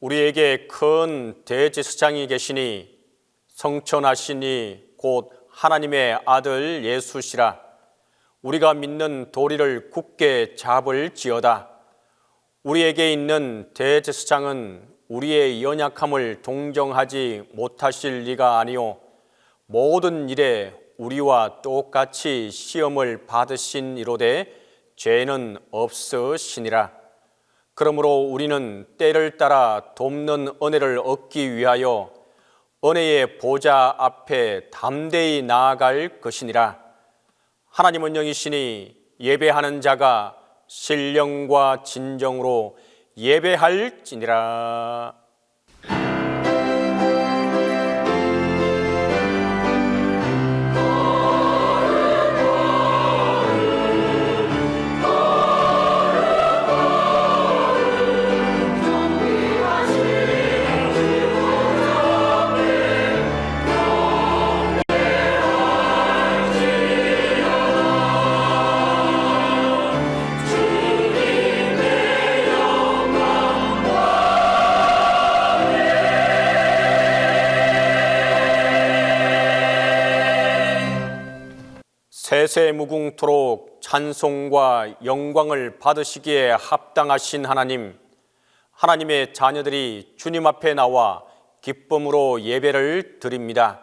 우리에게 큰 대제사장이 계시니 성천하시니 곧 하나님의 아들 예수시라. 우리가 믿는 도리를 굳게 잡을지어다. 우리에게 있는 대제사장은 우리의 연약함을 동정하지 못하실 리가 아니요 모든 일에 우리와 똑같이 시험을 받으신 이로되 죄는 없으시니라. 그러므로 우리는 때를 따라 돕는 은혜를 얻기 위하여 은혜의 보좌 앞에 담대히 나아갈 것이니라. 하나님은 영이시니 예배하는 자가 신령과 진정으로 예배할지니라. 세세무궁토록 찬송과 영광을 받으시기에 합당하신 하나님, 하나님의 자녀들이 주님 앞에 나와 기쁨으로 예배를 드립니다.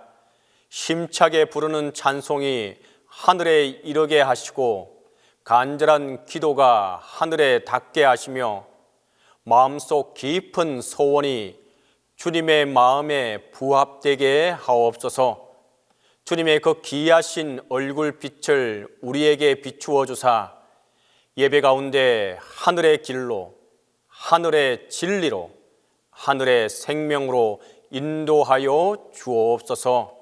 힘차게 부르는 찬송이 하늘에 이르게 하시고 간절한 기도가 하늘에 닿게 하시며 마음속 깊은 소원이 주님의 마음에 부합되게 하옵소서. 주님의 그 귀하신 얼굴빛을 우리에게 비추어 주사 예배 가운데 하늘의 길로, 하늘의 진리로, 하늘의 생명으로 인도하여 주옵소서.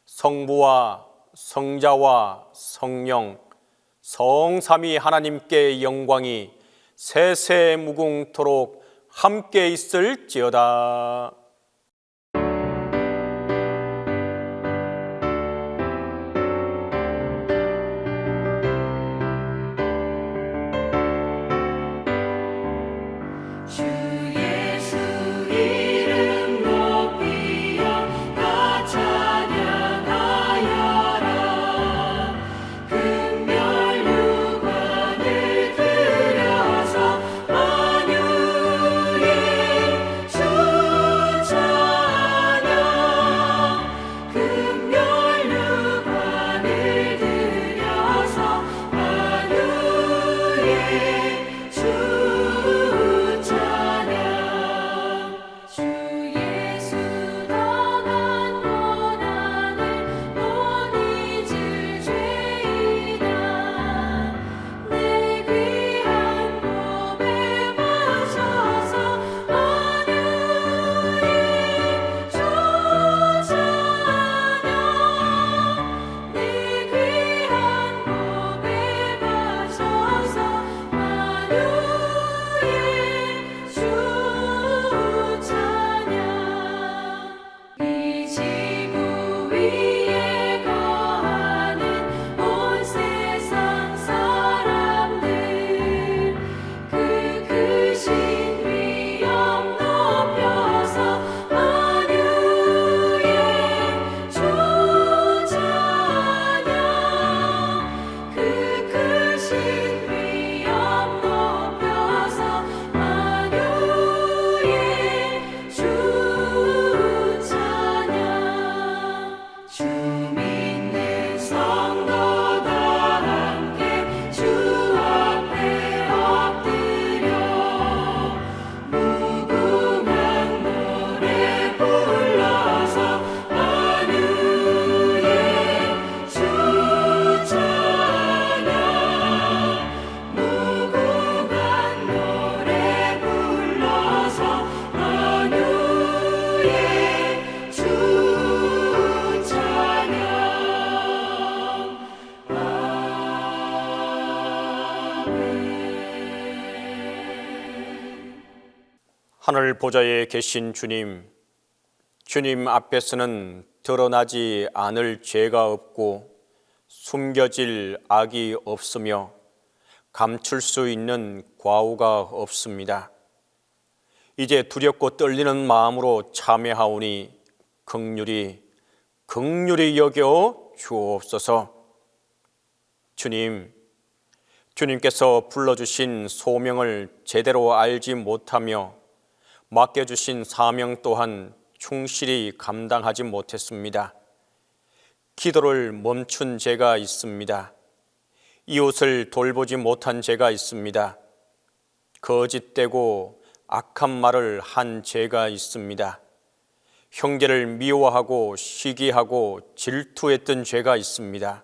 성부와 성자와 성령, 성삼위 하나님께 영광이 세세무궁토록 함께 있을지어다. 하늘 보좌에 계신 주님, 주님 앞에서는 드러나지 않을 죄가 없고 숨겨질 악이 없으며 감출 수 있는 과오가 없습니다. 이제 두렵고 떨리는 마음으로 참회하오니 긍휼히 여겨 주옵소서. 주님께서 불러주신 소명을 제대로 알지 못하며 맡겨주신 사명 또한 충실히 감당하지 못했습니다. 기도를 멈춘 죄가 있습니다. 이웃을 돌보지 못한 죄가 있습니다. 거짓되고 악한 말을 한 죄가 있습니다. 형제를 미워하고 시기하고 질투했던 죄가 있습니다.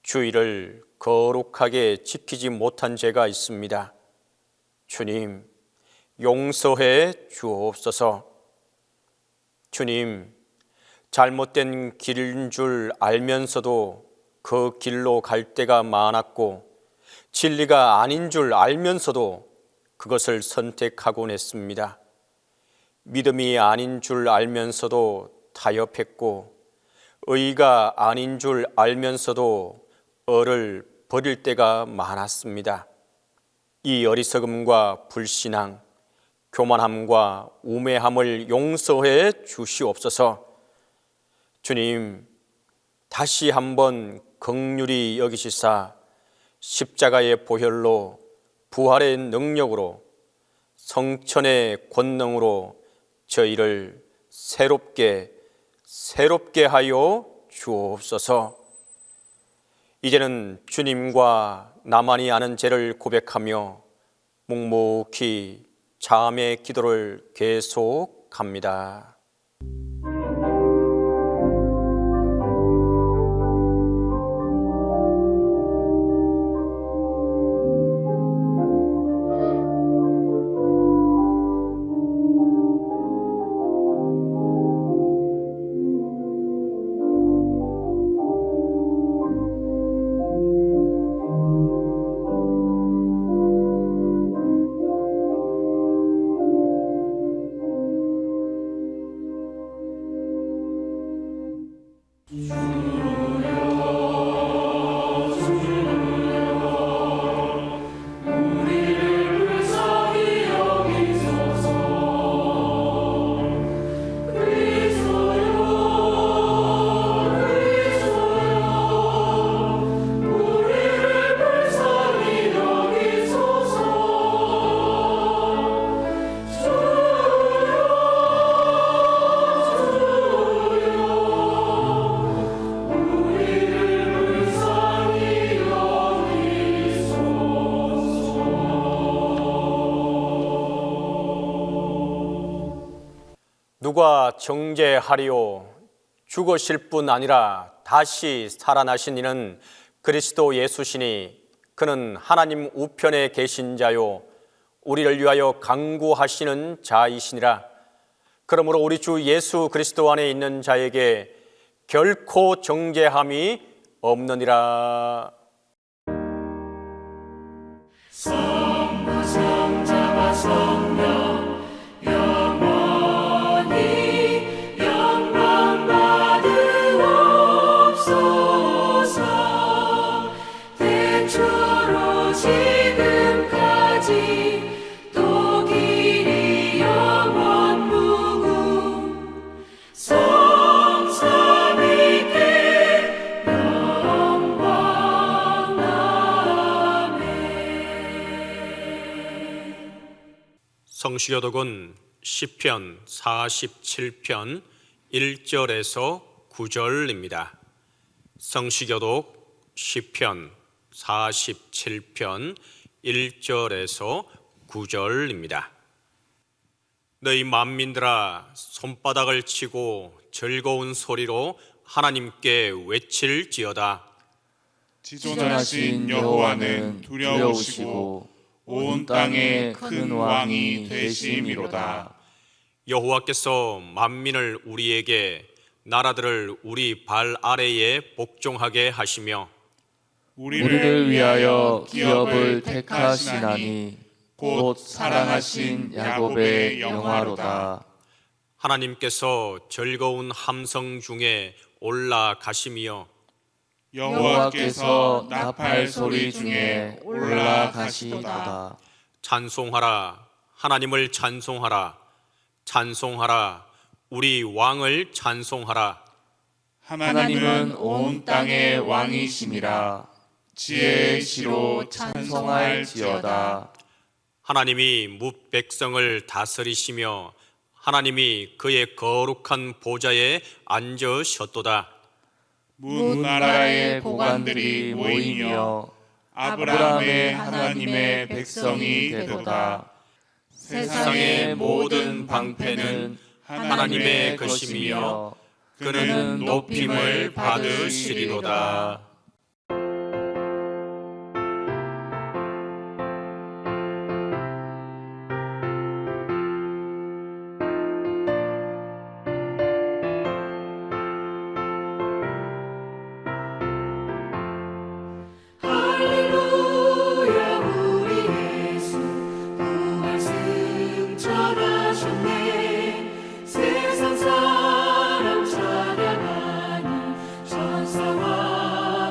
주의를 거룩하게 지키지 못한 죄가 있습니다. 주님, 용서해 주옵소서. 주님, 잘못된 길인 줄 알면서도 그 길로 갈 때가 많았고 진리가 아닌 줄 알면서도 그것을 선택하곤 했습니다. 믿음이 아닌 줄 알면서도 타협했고 의가 아닌 줄 알면서도 의를 버릴 때가 많았습니다. 이 어리석음과 불신앙, 교만함과 우매함을 용서해 주시옵소서. 주님, 다시 한번 긍휼히 여기시사 십자가의 보혈로 부활의 능력으로 성천의 권능으로 저희를 새롭게 하여 주옵소서. 이제는 주님과 나만이 아는 죄를 고백하며 묵묵히 자음의 기도를 계속합니다. 누가 정죄하리요? 죽으실 뿐 아니라 다시 살아나신 이는 그리스도 예수시니 그는 하나님 우편에 계신 자요 우리를 위하여 간구하시는 자이시니라. 그러므로 우리 주 예수 그리스도 안에 있는 자에게 결코 정죄함이 없느니라. 성부 성자와 성령 성시교독은 시편 47편 1절에서 9절입니다. 성시교독 시편 47편 1절에서 9절입니다. 너희 만민들아 손바닥을 치고 즐거운 소리로 하나님께 외칠지어다. 지존하신 여호와는 두려우시고 온 땅에 큰 왕이 되심이로다. 여호와께서 만민을 우리에게 나라들을 우리 발 아래에 복종하게 하시며 우리를 위하여 기업을 택하시나니 곧 사랑하신 야곱의 영화로다. 하나님께서 즐거운 함성 중에 올라가시며 여호와께서 나팔 소리 중에 올라가시도다. 찬송하라. 하나님을 찬송하라. 찬송하라. 우리 왕을 찬송하라. 하나님은 온 땅의 왕이심이라. 지혜의 시로 찬송할지어다. 하나님이 뭇 백성을 다스리시며 하나님이 그의 거룩한 보좌에 앉으셨도다. 문 나라의 보관들이 모이며 아브라함의 하나님의 백성이 되도다. 세상의 모든 방패는 하나님의 것이며 그는 높임을 받으시리로다. 할렐루야 우리 예수 부활 승천하셨네. 세상 사람 찬양하니 천사와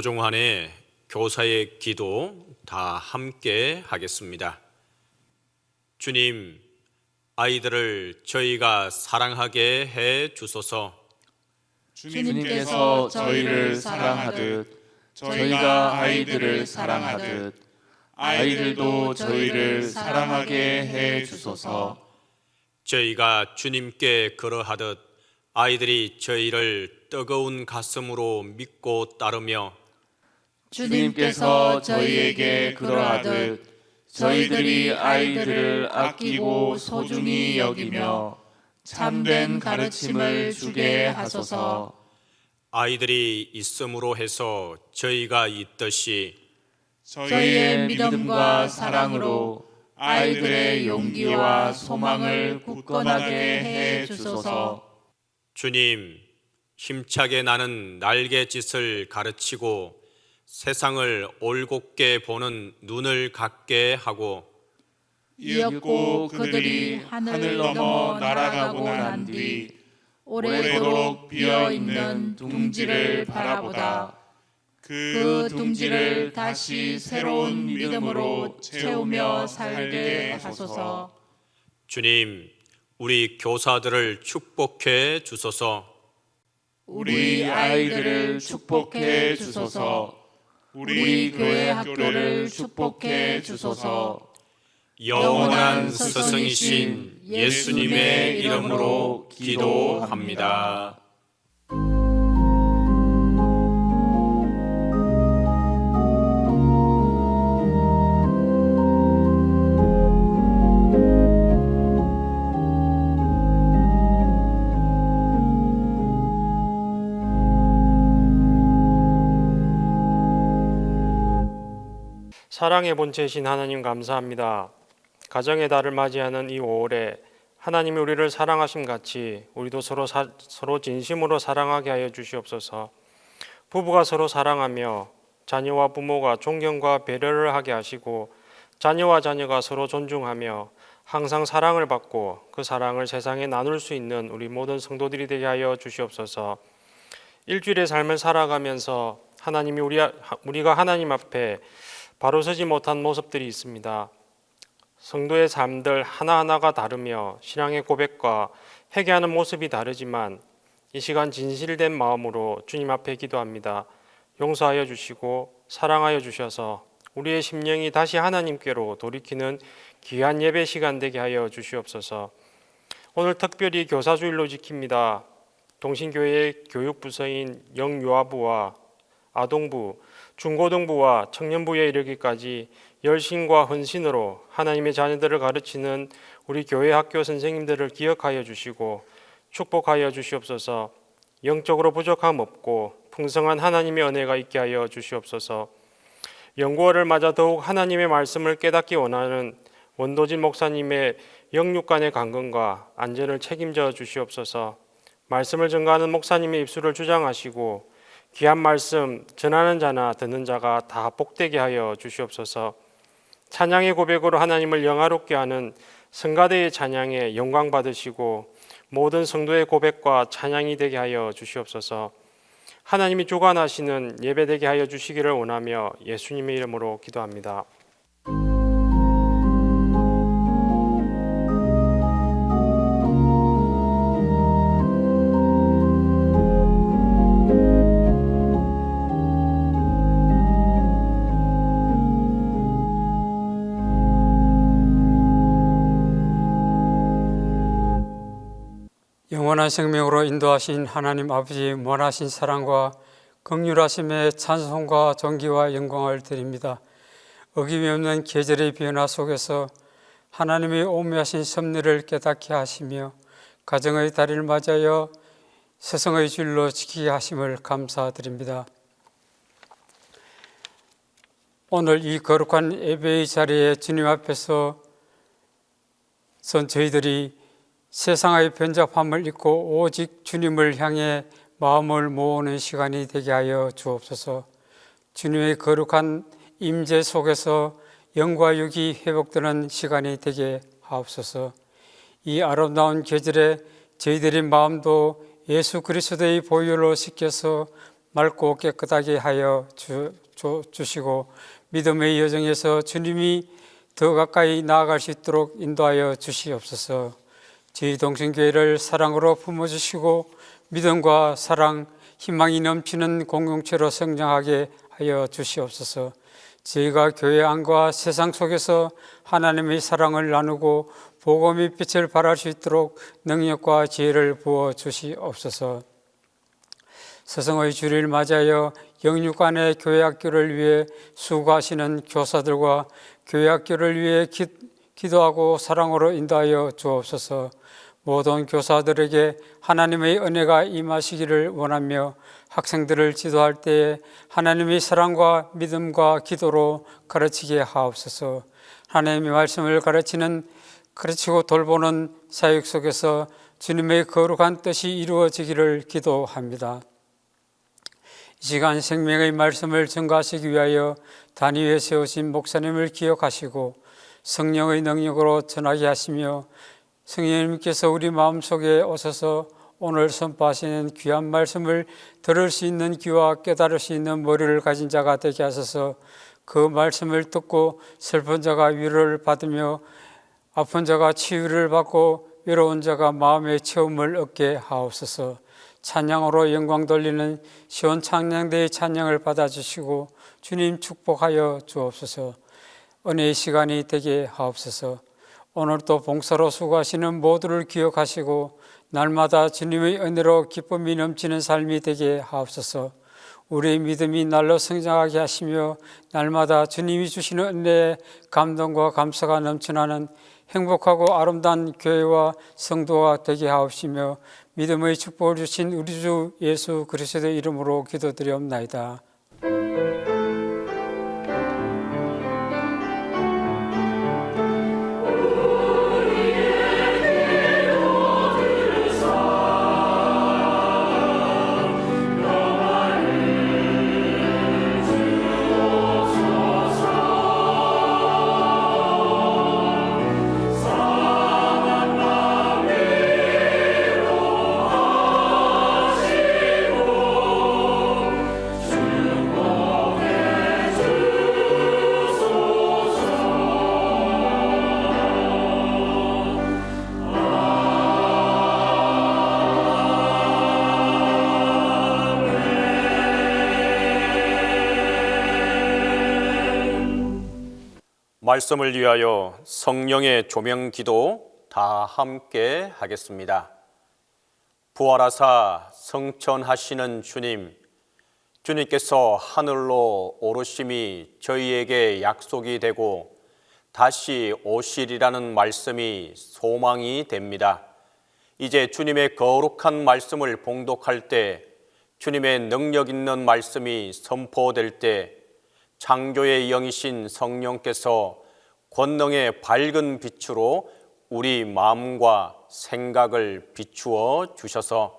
조종환의 교사의 기도 다 함께 하겠습니다. 주님, 아이들을 저희가 사랑하게 해 주소서. 주님께서 저희를 사랑하듯 저희가 아이들을 사랑하듯 아이들도 저희를 사랑하게 해 주소서. 저희가 주님께 그러하듯 아이들이 저희를 뜨거운 가슴으로 믿고 따르며 주님께서 저희에게 그러하듯 저희들이 아이들을 아끼고 소중히 여기며 참된 가르침을 주게 하소서. 아이들이 있음으로 해서 저희가 있듯이 저희의 믿음과 사랑으로 아이들의 용기와 소망을 굳건하게 해 주소서. 주님, 힘차게 나는 날갯짓을 가르치고 세상을 올곧게 보는 눈을 갖게 하고 이었고 그들이 하늘 넘어 날아가고 난 뒤 오래도록 비어있는 둥지를 바라보다 그 둥지를 다시 새로운 믿음으로 채우며 살게 하소서. 주님, 우리 교사들을 축복해 주소서. 우리 아이들을 축복해 주소서. 우리 교회 학교를 축복해 주소서. 영원한 스승이신 예수님의 이름으로 기도합니다. 사랑의 본체이신 하나님 감사합니다. 가정의 달을 맞이하는 이 5월에 하나님이 우리를 사랑하심 같이 우리도 서로 진심으로 사랑하게 하여 주시옵소서. 부부가 서로 사랑하며 자녀와 부모가 존경과 배려를 하게 하시고 자녀와 자녀가 서로 존중하며 항상 사랑을 받고 그 사랑을 세상에 나눌 수 있는 우리 모든 성도들이 되게 하여 주시옵소서. 일주일의 삶을 살아가면서 하나님이 우리가 하나님 앞에 바로 서지 못한 모습들이 있습니다. 성도의 삶들 하나하나가 다르며 신앙의 고백과 회개하는 모습이 다르지만 이 시간 진실된 마음으로 주님 앞에 기도합니다. 용서하여 주시고 사랑하여 주셔서 우리의 심령이 다시 하나님께로 돌이키는 귀한 예배 시간 되게 하여 주시옵소서. 오늘 특별히 교사주일로 지킵니다. 동신교회의 교육부서인 영유아부와 아동부, 중고등부와 청년부에 이르기까지 열심과 헌신으로 하나님의 자녀들을 가르치는 우리 교회 학교 선생님들을 기억하여 주시고 축복하여 주시옵소서. 영적으로 부족함 없고 풍성한 하나님의 은혜가 있게 하여 주시옵소서. 연구월을 맞아 더욱 하나님의 말씀을 깨닫기 원하는 원도진 목사님의 영육간의 강건과 안전을 책임져 주시옵소서. 말씀을 전가하는 목사님의 입술을 주장하시고 귀한 말씀 전하는 자나 듣는 자가 다 복되게 하여 주시옵소서. 찬양의 고백으로 하나님을 영화롭게 하는 성가대의 찬양에 영광 받으시고 모든 성도의 고백과 찬양이 되게 하여 주시옵소서. 하나님이 주관하시는 예배 되게 하여 주시기를 원하며 예수님의 이름으로 기도합니다. 영원한 생명으로 인도하신 하나님 아버지 무한하신 사랑과 긍휼하심의 찬송과 존귀와 영광을 드립니다. 어김이 없는 계절의 변화 속에서 하나님의 오묘하신 섭리를 깨닫게 하시며 가정의 달을 맞아여 스승의 줄로 지키게 하심을 감사드립니다. 오늘 이 거룩한 예배의 자리에 주님 앞에서 저희들이 세상의 변잡함을 잊고 오직 주님을 향해 마음을 모으는 시간이 되게 하여 주옵소서. 주님의 거룩한 임재 속에서 영과 육이 회복되는 시간이 되게 하옵소서. 이 아름다운 계절에 저희들의 마음도 예수 그리스도의 보혈로 씻겨서 맑고 깨끗하게 하여 주시고 믿음의 여정에서 주님이 더 가까이 나아갈 수 있도록 인도하여 주시옵소서. 저희 동성교회를 사랑으로 품어주시고 믿음과 사랑, 희망이 넘치는 공동체로 성장하게 하여 주시옵소서. 저희가 교회 안과 세상 속에서 하나님의 사랑을 나누고 복음의 빛을 발할 수 있도록 능력과 지혜를 부어 주시옵소서. 스승의 주를 맞이하여 영육간의 교회 학교를 위해 수고하시는 교사들과 교회 학교를 위해 기도하고 사랑으로 인도하여 주옵소서. 모든 교사들에게 하나님의 은혜가 임하시기를 원하며 학생들을 지도할 때에 하나님의 사랑과 믿음과 기도로 가르치게 하옵소서. 하나님의 말씀을 가르치고 돌보는 사역 속에서 주님의 거룩한 뜻이 이루어지기를 기도합니다. 이 시간 생명의 말씀을 전가하시기 위하여 단위에 세우신 목사님을 기억하시고 성령의 능력으로 전하게 하시며 성령님께서 우리 마음속에 오셔서 오늘 선포하시는 귀한 말씀을 들을 수 있는 귀와 깨달을 수 있는 머리를 가진 자가 되게 하소서. 그 말씀을 듣고 슬픈 자가 위로를 받으며 아픈 자가 치유를 받고 외로운 자가 마음의 체험을 얻게 하옵소서. 찬양으로 영광 돌리는 시온 찬양대의 찬양을 받아주시고 주님 축복하여 주옵소서. 은혜의 시간이 되게 하옵소서. 오늘도 봉사로 수고하시는 모두를 기억하시고 날마다 주님의 은혜로 기쁨이 넘치는 삶이 되게 하옵소서. 우리의 믿음이 날로 성장하게 하시며 날마다 주님이 주시는 은혜에 감동과 감사가 넘쳐나는 행복하고 아름다운 교회와 성도가 되게 하옵시며 믿음의 축복을 주신 우리 주 예수 그리스도의 이름으로 기도드리옵나이다. 말씀을 위하여 성령의 조명 기도 다 함께 하겠습니다. 부활하사 성천하시는 주님, 주님께서 하늘로 오르심이 저희에게 약속이 되고 다시 오시리라는 말씀이 소망이 됩니다. 이제 주님의 거룩한 말씀을 봉독할 때, 주님의 능력 있는 말씀이 선포될 때 창조의 영이신 성령께서 권능의 밝은 빛으로 우리 마음과 생각을 비추어 주셔서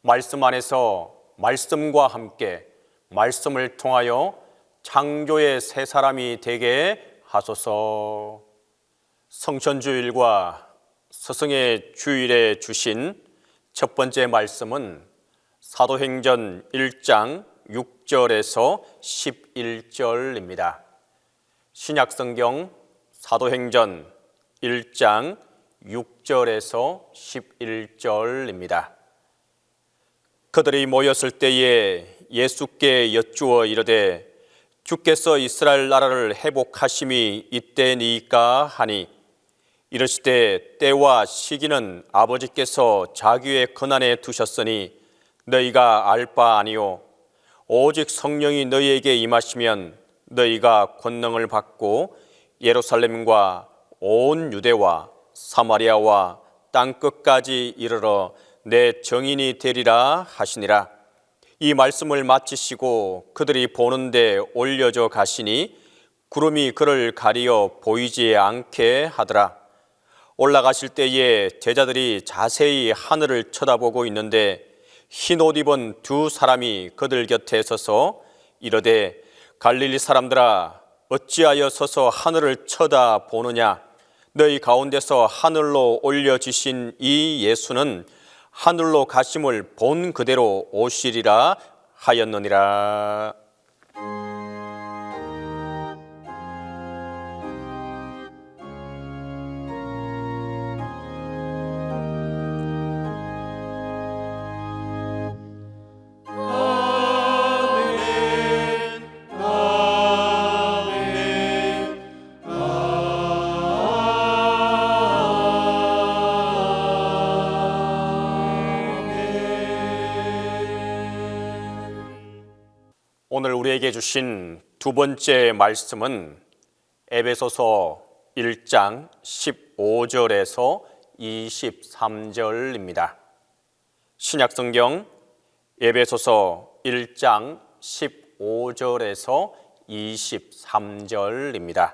말씀 안에서 말씀과 함께 말씀을 통하여 창조의 새 사람이 되게 하소서. 성천주일과 스승의 주일에 주신 첫 번째 말씀은 사도행전 1장 6절에서 11절입니다. 신약성경 사도행전 1장 6절에서 11절입니다. 그들이 모였을 때에 예수께 여쭈어 이르되 주께서 이스라엘 나라를 회복하심이 이때니까 하니 이르시되 때와 시기는 아버지께서 자기의 권한에 두셨으니 너희가 알 바 아니요 오직 성령이 너희에게 임하시면 너희가 권능을 받고 예루살렘과 온 유대와 사마리아와 땅끝까지 이르러 내 증인이 되리라 하시니라. 이 말씀을 마치시고 그들이 보는데 올려져 가시니 구름이 그를 가리어 보이지 않게 하더라. 올라가실 때에 제자들이 자세히 하늘을 쳐다보고 있는데 흰 옷 입은 두 사람이 그들 곁에 서서 이르되 갈릴리 사람들아 어찌하여 서서 하늘을 쳐다보느냐. 너희 가운데서 하늘로 올려지신 이 예수는 하늘로 가심을 본 그대로 오시리라 하였느니라. 오늘 우리에게 주신 두 번째 말씀은 에베소서 1장 15절에서 23절입니다. 신약성경 에베소서 1장 15절에서 23절입니다.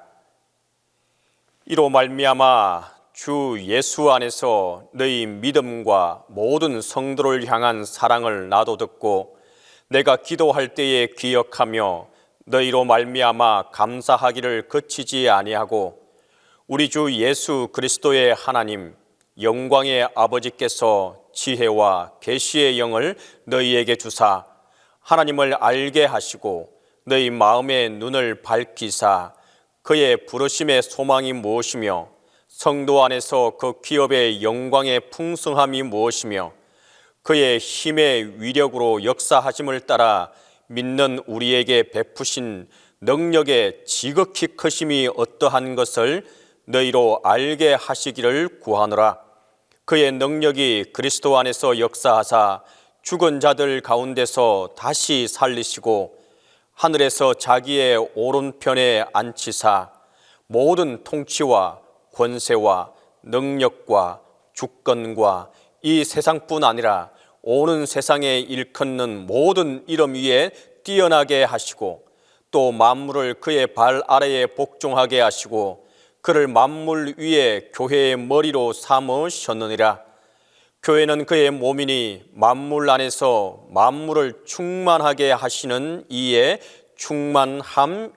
이로 말미암아 주 예수 안에서 너희 믿음과 모든 성도를 향한 사랑을 나도 듣고 내가 기도할 때에 기억하며 너희로 말미암아 감사하기를 그치지 아니하고 우리 주 예수 그리스도의 하나님 영광의 아버지께서 지혜와 계시의 영을 너희에게 주사 하나님을 알게 하시고 너희 마음의 눈을 밝히사 그의 부르심의 소망이 무엇이며 성도 안에서 그 기업의 영광의 풍성함이 무엇이며 그의 힘의 위력으로 역사하심을 따라 믿는 우리에게 베푸신 능력의 지극히 크심이 어떠한 것을 너희로 알게 하시기를 구하노라. 그의 능력이 그리스도 안에서 역사하사 죽은 자들 가운데서 다시 살리시고 하늘에서 자기의 오른편에 앉히사 모든 통치와 권세와 능력과 주권과 이 세상뿐 아니라 오는 세상에 일컫는 모든 이름 위에 뛰어나게 하시고 또 만물을 그의 발 아래에 복종하게 하시고 그를 만물 위에 교회의 머리로 삼으셨느니라. 교회는 그의 몸이니 만물 안에서 만물을 충만하게 하시는 이의 충만함이니라.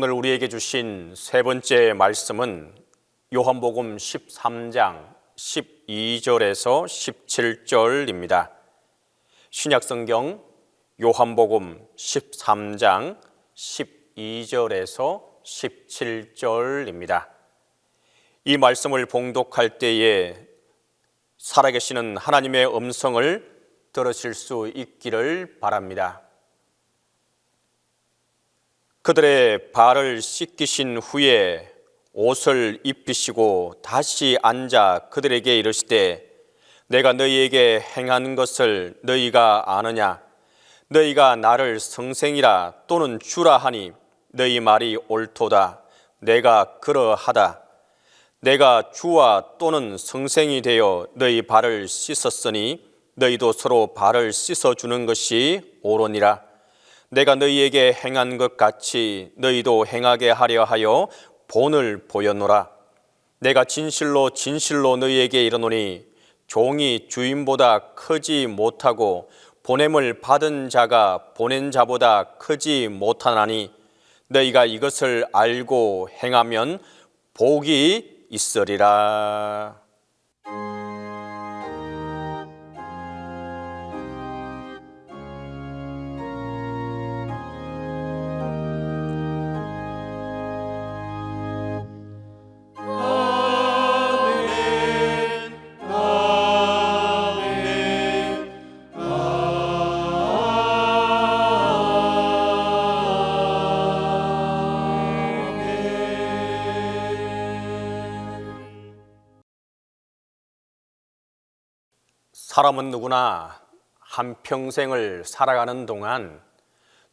오늘 우리에게 주신 세 번째 말씀은 요한복음 13장 12절에서 17절입니다. 신약성경 요한복음 13장 12절에서 17절입니다. 이 말씀을 봉독할 때에 살아계시는 하나님의 음성을 들으실 수 있기를 바랍니다. 그들의 발을 씻기신 후에 옷을 입히시고 다시 앉아 그들에게 이르시되 내가 너희에게 행한 것을 너희가 아느냐? 너희가 나를 성생이라 또는 주라 하니 너희 말이 옳도다. 내가 그러하다. 내가 주와 또는 성생이 되어 너희 발을 씻었으니 너희도 서로 발을 씻어주는 것이 옳으니라. 내가 너희에게 행한 것 같이 너희도 행하게 하려 하여 본을 보였노라. 내가 진실로 진실로 너희에게 이르노니 종이 주인보다 크지 못하고 보냄을 받은 자가 보낸 자보다 크지 못하나니 너희가 이것을 알고 행하면 복이 있으리라. 사람은 누구나 한평생을 살아가는 동안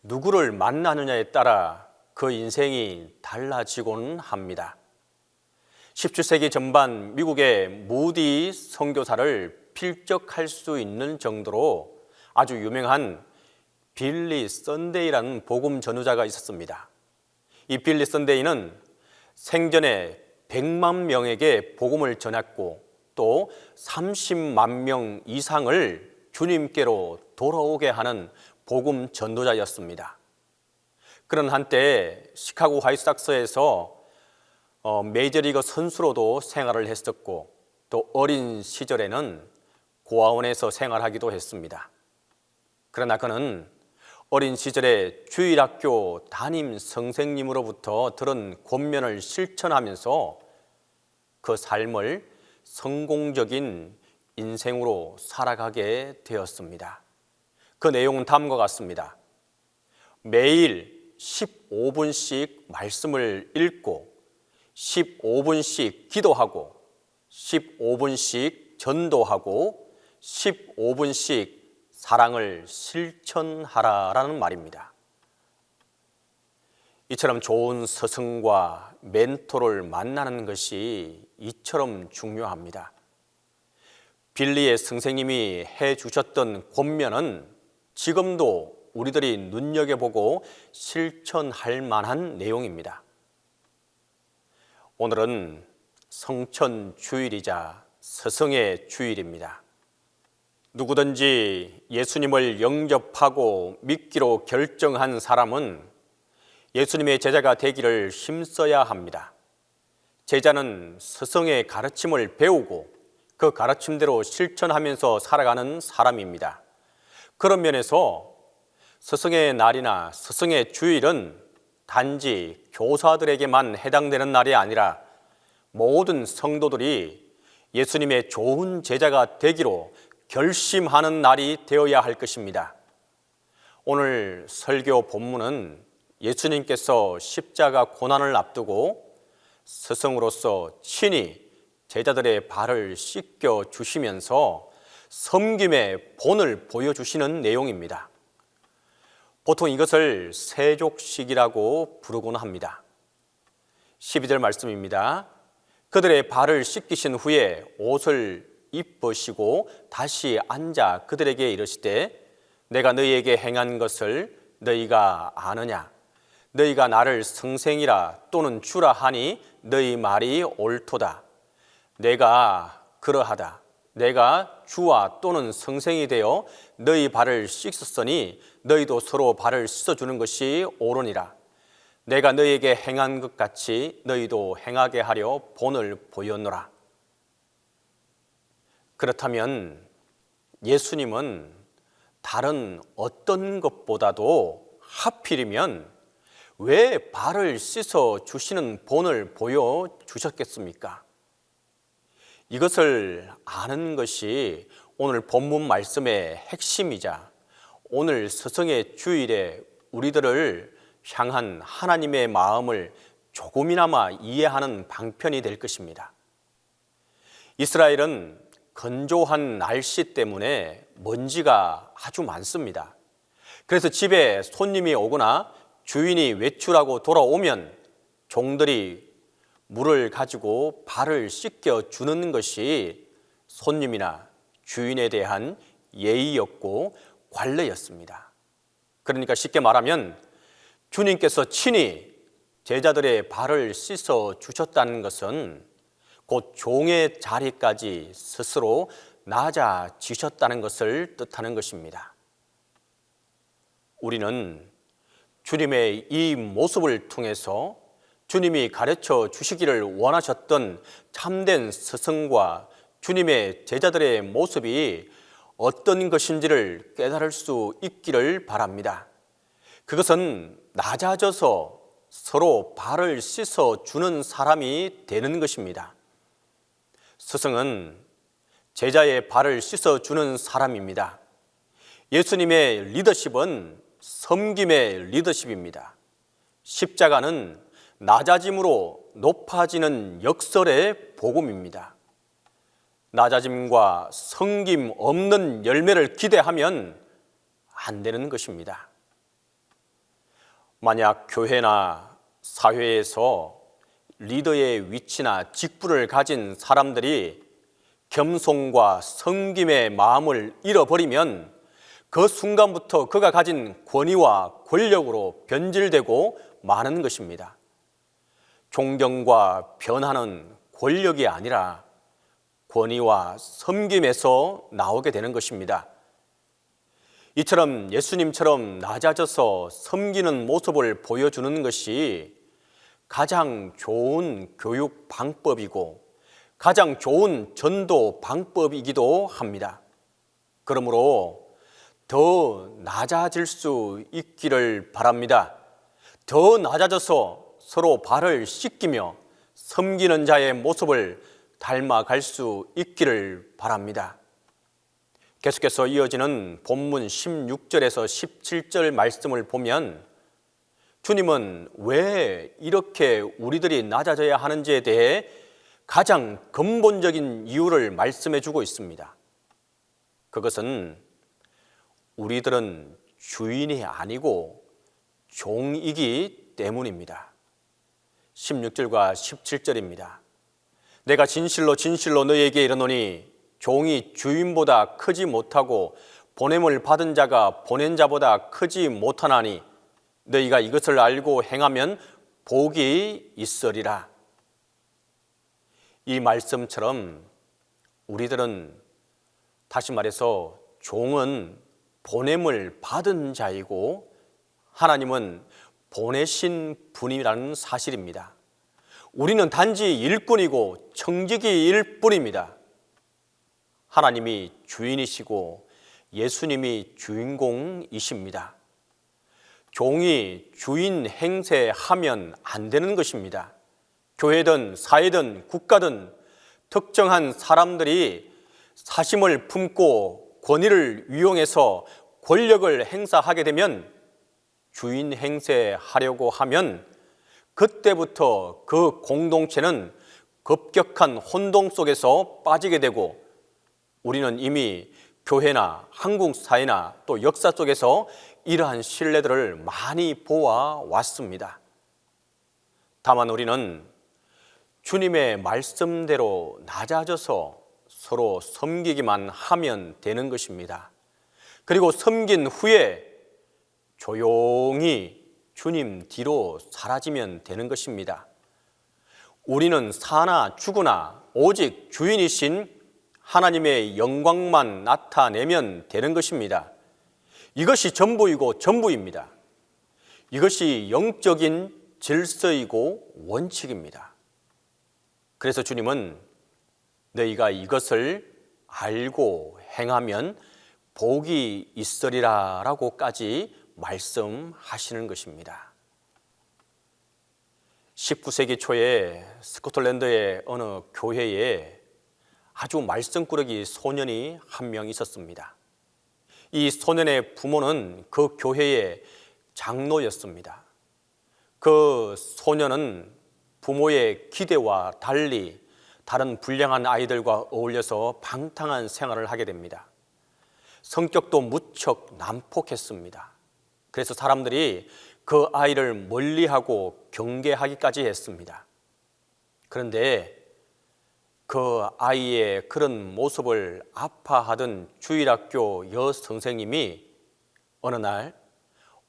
누구를 만나느냐에 따라 그 인생이 달라지곤 합니다. 17세기 전반 미국의 무디 선교사를 필적할 수 있는 정도로 아주 유명한 빌리 선데이라는 복음 전우자가 있었습니다. 이 빌리 선데이는 생전에 100만 명에게 복음을 전했고 또 30만 명 이상을 주님께로 돌아오게 하는 복음 전도자였습니다. 그런 한때 시카고 화이트삭스에서 메이저리그 선수로도 생활을 했었고 또 어린 시절에는 고아원에서 생활하기도 했습니다. 그러나 그는 어린 시절에 주일학교 담임 선생님으로부터 들은 권면을 실천하면서 그 삶을 성공적인 인생으로 살아가게 되었습니다. 그 내용은 다음과 같습니다. 매일 15분씩 말씀을 읽고 15분씩 기도하고 15분씩 전도하고 15분씩 사랑을 실천하라라는 말입니다. 이처럼 좋은 스승과 멘토를 만나는 것이 이처럼 중요합니다. 빌리의 선생님이 해주셨던 권면은 지금도 우리들이 눈여겨보고 실천할 만한 내용입니다. 오늘은 성천 주일이자 스승의 주일입니다. 누구든지 예수님을 영접하고 믿기로 결정한 사람은 예수님의 제자가 되기를 힘써야 합니다. 제자는 스승의 가르침을 배우고 그 가르침대로 실천하면서 살아가는 사람입니다. 그런 면에서 스승의 날이나 스승의 주일은 단지 교사들에게만 해당되는 날이 아니라 모든 성도들이 예수님의 좋은 제자가 되기로 결심하는 날이 되어야 할 것입니다. 오늘 설교 본문은 예수님께서 십자가 고난을 앞두고 스승으로서 친히 제자들의 발을 씻겨 주시면서 섬김의 본을 보여주시는 내용입니다. 보통 이것을 세족식이라고 부르곤 합니다. 12절 말씀입니다. 그들의 발을 씻기신 후에 옷을 입으시고 다시 앉아 그들에게 이르시되 내가 너희에게 행한 것을 너희가 아느냐? 너희가 나를 성생이라 또는 주라 하니 너희 말이 옳도다. 내가 그러하다. 내가 주와 또는 성생이 되어 너희 발을 씻었으니 너희도 서로 발을 씻어주는 것이 옳으니라. 내가 너에게 행한 것 같이 너희도 행하게 하려 본을 보였노라. 그렇다면 예수님은 다른 어떤 것보다도 하필이면 왜 발을 씻어 주시는 본을 보여주셨겠습니까? 이것을 아는 것이 오늘 본문 말씀의 핵심이자 오늘 스승의 주일에 우리들을 향한 하나님의 마음을 조금이나마 이해하는 방편이 될 것입니다. 이스라엘은 건조한 날씨 때문에 먼지가 아주 많습니다. 그래서 집에 손님이 오거나 주인이 외출하고 돌아오면 종들이 물을 가지고 발을 씻겨 주는 것이 손님이나 주인에 대한 예의였고 관례였습니다. 그러니까 쉽게 말하면 주님께서 친히 제자들의 발을 씻어 주셨다는 것은 곧 종의 자리까지 스스로 낮아지셨다는 것을 뜻하는 것입니다. 우리는 주님의 이 모습을 통해서 주님이 가르쳐 주시기를 원하셨던 참된 스승과 주님의 제자들의 모습이 어떤 것인지를 깨달을 수 있기를 바랍니다. 그것은 낮아져서 서로 발을 씻어 주는 사람이 되는 것입니다. 스승은 제자의 발을 씻어 주는 사람입니다. 예수님의 리더십은 섬김의 리더십입니다. 십자가는 낮아짐으로 높아지는 역설의 복음입니다. 낮아짐과 섬김 없는 열매를 기대하면 안 되는 것입니다. 만약 교회나 사회에서 리더의 위치나 직분을 가진 사람들이 겸손과 섬김의 마음을 잃어버리면 그 순간부터 그가 가진 권위와 권력으로 변질되고 마는 것입니다. 존경과 변화는 권력이 아니라 권위와 섬김에서 나오게 되는 것입니다. 이처럼 예수님처럼 낮아져서 섬기는 모습을 보여주는 것이 가장 좋은 교육 방법이고 가장 좋은 전도 방법이기도 합니다. 그러므로 더 낮아질 수 있기를 바랍니다. 더 낮아져서 서로 발을 씻기며 섬기는 자의 모습을 닮아갈 수 있기를 바랍니다. 계속해서 이어지는 본문 16절에서 17절 말씀을 보면 주님은 왜 이렇게 우리들이 낮아져야 하는지에 대해 가장 근본적인 이유를 말씀해 주고 있습니다. 그것은 우리들은 주인이 아니고 종이기 때문입니다. 16절과 17절입니다. 내가 진실로 진실로 너희에게 이르노니 종이 주인보다 크지 못하고 보냄을 받은 자가 보낸 자보다 크지 못하나니 너희가 이것을 알고 행하면 복이 있으리라. 이 말씀처럼 우리들은 다시 말해서 종은 보냄을 받은 자이고 하나님은 보내신 분이라는 사실입니다. 우리는 단지 일꾼이고 청지기일 뿐입니다. 하나님이 주인이시고 예수님이 주인공이십니다. 종이 주인 행세하면 안 되는 것입니다. 교회든 사회든 국가든 특정한 사람들이 사심을 품고 권위를 이용해서 권력을 행사하게 되면 주인 행세하려고 하면 그때부터 그 공동체는 급격한 혼동 속에서 빠지게 되고 우리는 이미 교회나 한국 사회나 또 역사 속에서 이러한 신뢰들을 많이 보아왔습니다. 다만 우리는 주님의 말씀대로 낮아져서 서로 섬기기만 하면 되는 것입니다. 그리고 섬긴 후에 조용히 주님 뒤로 사라지면 되는 것입니다. 우리는 사나 죽으나 오직 주인이신 하나님의 영광만 나타내면 되는 것입니다. 이것이 전부이고 전부입니다. 이것이 영적인 질서이고 원칙입니다. 그래서 주님은 너희가 이것을 알고 행하면 복이 있으리라 라고까지 말씀하시는 것입니다. 19세기 초에 스코틀랜드의 어느 교회에 아주 말썽꾸러기 소년이 한 명 있었습니다. 이 소년의 부모는 그 교회의 장로였습니다. 그 소년은 부모의 기대와 달리 다른 불량한 아이들과 어울려서 방탕한 생활을 하게 됩니다. 성격도 무척 난폭했습니다. 그래서 사람들이 그 아이를 멀리하고 경계하기까지 했습니다. 그런데 그 아이의 그런 모습을 아파하던 주일학교 여선생님이 어느 날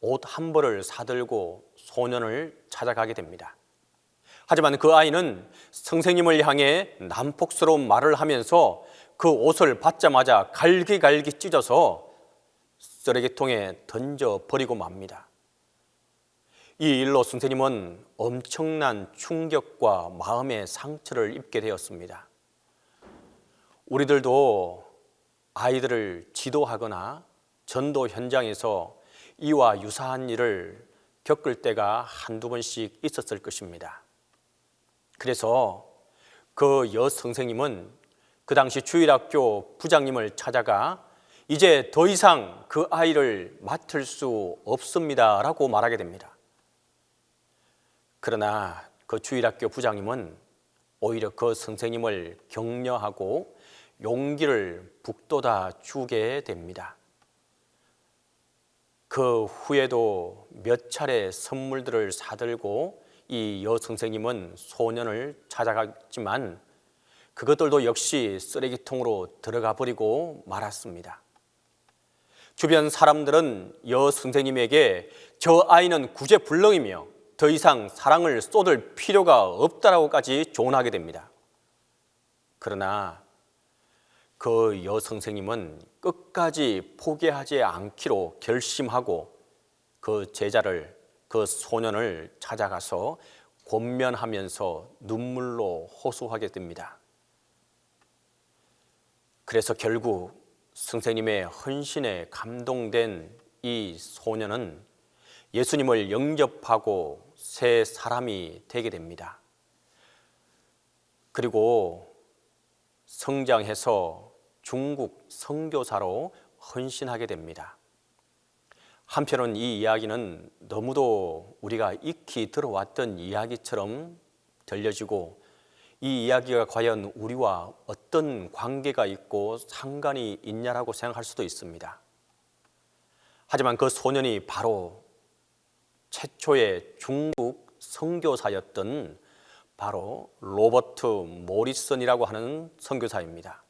옷 한 벌을 사들고 소년을 찾아가게 됩니다. 하지만 그 아이는 선생님을 향해 난폭스러운 말을 하면서 그 옷을 받자마자 갈기갈기 찢어서 쓰레기통에 던져버리고 맙니다. 이 일로 선생님은 엄청난 충격과 마음의 상처를 입게 되었습니다. 우리들도 아이들을 지도하거나 전도 현장에서 이와 유사한 일을 겪을 때가 한두 번씩 있었을 것입니다. 그래서 그 여선생님은 그 당시 주일학교 부장님을 찾아가 이제 더 이상 그 아이를 맡을 수 없습니다 라고 말하게 됩니다. 그러나 그 주일학교 부장님은 오히려 그 선생님을 격려하고 용기를 북돋아 주게 됩니다. 그 후에도 몇 차례 선물들을 사들고 이 여선생님은 소년을 찾아갔지만 그것들도 역시 쓰레기통으로 들어가 버리고 말았습니다. 주변 사람들은 여선생님에게 저 아이는 구제불능이며 더 이상 사랑을 쏟을 필요가 없다라고까지 조언하게 됩니다. 그러나 그 여선생님은 끝까지 포기하지 않기로 결심하고 그 제자를, 그 소년을 찾아가서 권면하면서 눈물로 호소하게 됩니다. 그래서 결국 선생님의 헌신에 감동된 이 소년은 예수님을 영접하고 새 사람이 되게 됩니다. 그리고 성장해서 중국 선교사로 헌신하게 됩니다. 한편은 이 이야기는 너무도 우리가 익히 들어왔던 이야기처럼 들려지고 이 이야기가 과연 우리와 어떤 관계가 있고 상관이 있냐라고 생각할 수도 있습니다. 하지만 그 소년이 바로 최초의 중국 선교사였던 바로 로버트 모리슨이라고 하는 선교사입니다.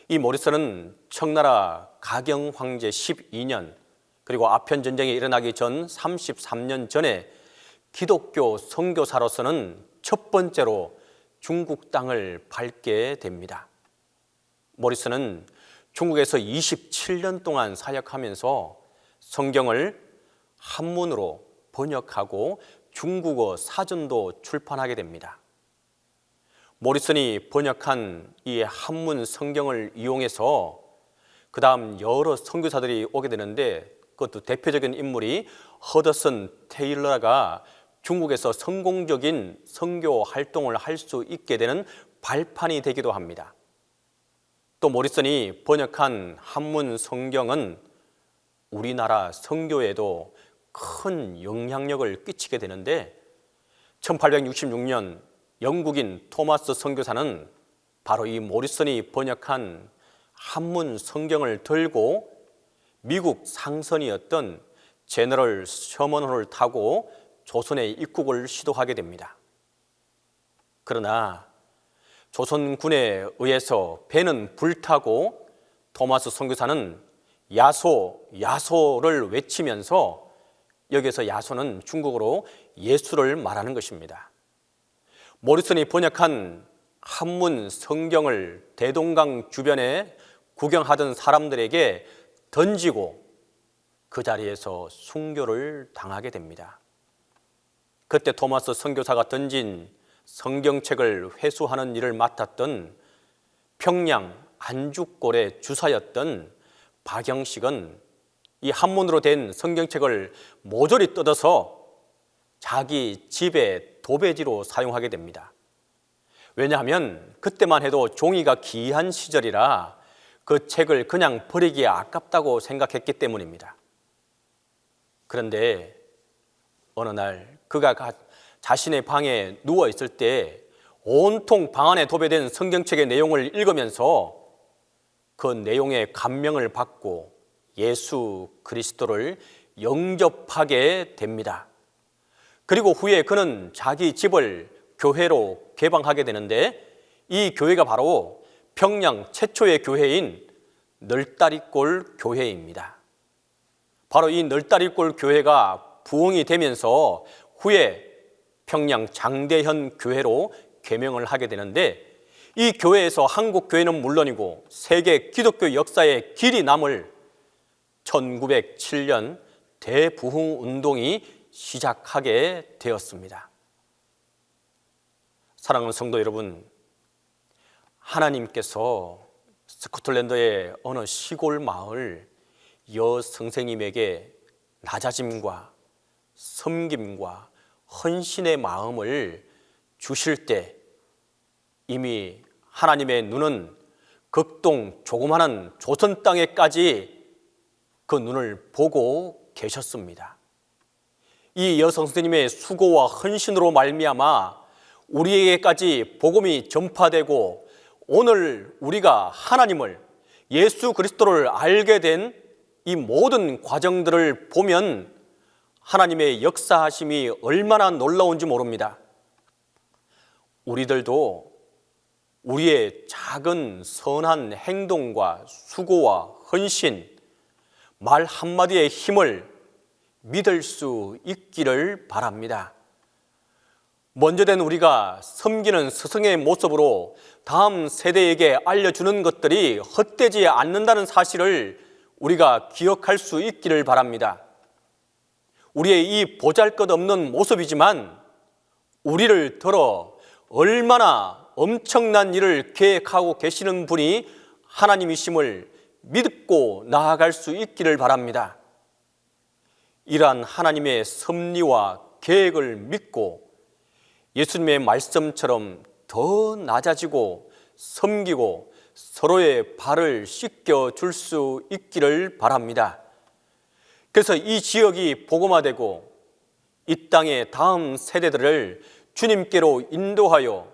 이 모리슨은 청나라 가경 황제 12년 그리고 아편 전쟁이 일어나기 전 33년 전에 기독교 선교사로서는 첫 번째로 중국 땅을 밟게 됩니다. 모리슨은 중국에서 27년 동안 사역하면서 성경을 한문으로 번역하고 중국어 사전도 출판하게 됩니다. 모리슨이 번역한 이 한문 성경을 이용해서 그 다음 여러 선교사들이 오게 되는데 그것도 대표적인 인물이 허더슨 테일러가 중국에서 성공적인 선교 활동을 할 수 있게 되는 발판이 되기도 합니다. 또 모리슨이 번역한 한문 성경은 우리나라 선교에도 큰 영향력을 끼치게 되는데 1866년 영국인 토마스 선교사는 바로 이 모리슨이 번역한 한문 성경을 들고 미국 상선이었던 제너럴 셔먼호를 타고 조선에 입국을 시도하게 됩니다. 그러나 조선군에 의해서 배는 불타고 토마스 선교사는 야소, 야소를 외치면서 여기서 야소는 중국어로 예수를 말하는 것입니다. 모리슨이 번역한 한문 성경을 대동강 주변에 구경하던 사람들에게 던지고 그 자리에서 순교를 당하게 됩니다. 그때 토마스 선교사가 던진 성경책을 회수하는 일을 맡았던 평양 안주골의 주사였던 박영식은 이 한문으로 된 성경책을 모조리 뜯어서 자기 집의 도배지로 사용하게 됩니다. 왜냐하면 그때만 해도 종이가 귀한 시절이라 그 책을 그냥 버리기에 아깝다고 생각했기 때문입니다. 그런데 어느 날 그가 자신의 방에 누워 있을 때 온통 방 안에 도배된 성경책의 내용을 읽으면서 그 내용에 감명을 받고 예수 그리스도를 영접하게 됩니다. 그리고 후에 그는 자기 집을 교회로 개방하게 되는데 이 교회가 바로 평양 최초의 교회인 널다리골 교회입니다. 바로 이 널다리골 교회가 부흥이 되면서 후에 평양 장대현 교회로 개명을 하게 되는데 이 교회에서 한국 교회는 물론이고 세계 기독교 역사에 길이 남을 1907년 대부흥 운동이 시작하게 되었습니다. 사랑하는 성도 여러분, 하나님께서 스코틀랜드의 어느 시골 마을 여선생님에게 낮아짐과 섬김과 헌신의 마음을 주실 때 이미 하나님의 눈은 극동 조그마한 조선 땅에까지 그 눈을 보고 계셨습니다. 이 여선생님의 수고와 헌신으로 말미암아 우리에게까지 복음이 전파되고 오늘 우리가 하나님을 예수 그리스도를 알게 된 이 모든 과정들을 보면 하나님의 역사하심이 얼마나 놀라운지 모릅니다. 우리들도 우리의 작은 선한 행동과 수고와 헌신, 말 한마디의 힘을 믿을 수 있기를 바랍니다. 먼저 된 우리가 섬기는 스승의 모습으로 다음 세대에게 알려주는 것들이 헛되지 않는다는 사실을 우리가 기억할 수 있기를 바랍니다. 우리의 이 보잘것없는 모습이지만 우리를 들어 얼마나 엄청난 일을 계획하고 계시는 분이 하나님이심을 믿고 나아갈 수 있기를 바랍니다. 이러한 하나님의 섭리와 계획을 믿고 예수님의 말씀처럼 더 낮아지고 섬기고 서로의 발을 씻겨줄 수 있기를 바랍니다. 그래서 이 지역이 복음화되고 이 땅의 다음 세대들을 주님께로 인도하여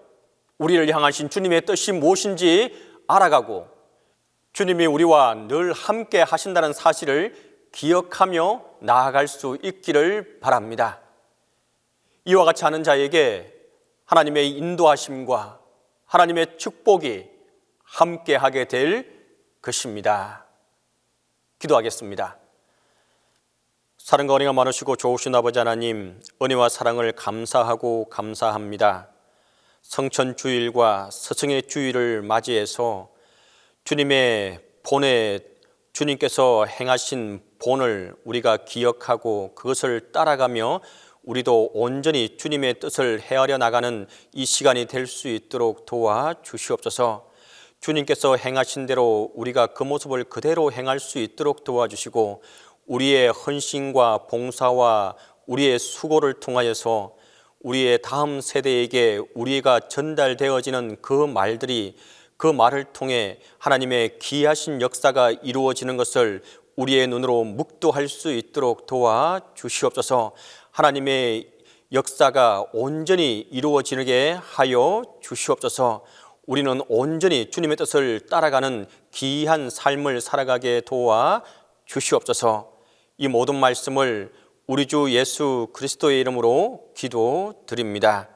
우리를 향하신 주님의 뜻이 무엇인지 알아가고 주님이 우리와 늘 함께 하신다는 사실을 기억하며 나아갈 수 있기를 바랍니다. 이와 같이 하는 자에게 하나님의 인도하심과 하나님의 축복이 함께하게 될 것입니다. 기도하겠습니다. 사랑과 은혜가 많으시고 좋으신 아버지 하나님, 은혜와 사랑을 감사하고 감사합니다. 성천주일과 스승의 주일을 맞이해서 주님의 본에 주님께서 행하신 본을 우리가 기억하고 그것을 따라가며 우리도 온전히 주님의 뜻을 헤아려 나가는 이 시간이 될 수 있도록 도와주시옵소서. 주님께서 행하신 대로 우리가 그 모습을 그대로 행할 수 있도록 도와주시고 우리의 헌신과 봉사와 우리의 수고를 통하여서 우리의 다음 세대에게 우리가 전달되어지는 그 말들이 그 말을 통해 하나님의 기이하신 역사가 이루어지는 것을 우리의 눈으로 묵도할 수 있도록 도와주시옵소서. 하나님의 역사가 온전히 이루어지게 하여 주시옵소서. 우리는 온전히 주님의 뜻을 따라가는 기이한 삶을 살아가게 도와주시옵소서. 이 모든 말씀을 우리 주 예수 그리스도의 이름으로 기도드립니다.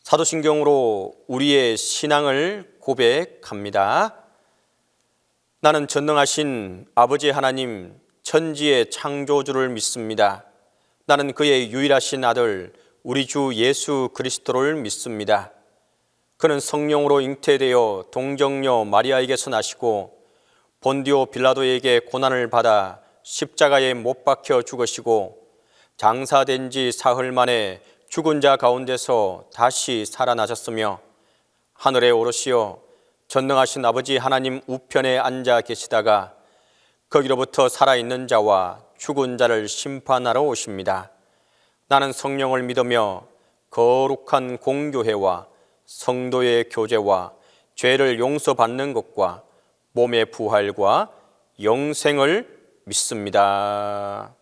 사도신경으로 우리의 신앙을 고백합니다. 나는 전능하신 아버지 하나님 천지의 창조주를 믿습니다. 나는 그의 유일하신 아들 우리 주 예수 그리스도를 믿습니다. 그는 성령으로 잉태되어 동정녀 마리아에게서 나시고 본디오 빌라도에게 고난을 받아 십자가에 못 박혀 죽으시고 장사된 지 사흘 만에 죽은 자 가운데서 다시 살아나셨으며 하늘에 오르시어 전능하신 아버지 하나님 우편에 앉아 계시다가 거기로부터 살아있는 자와 죽은 자를 심판하러 오십니다. 나는 성령을 믿으며 거룩한 공교회와 성도의 교제와 죄를 용서받는 것과 몸의 부활과 영생을 믿습니다.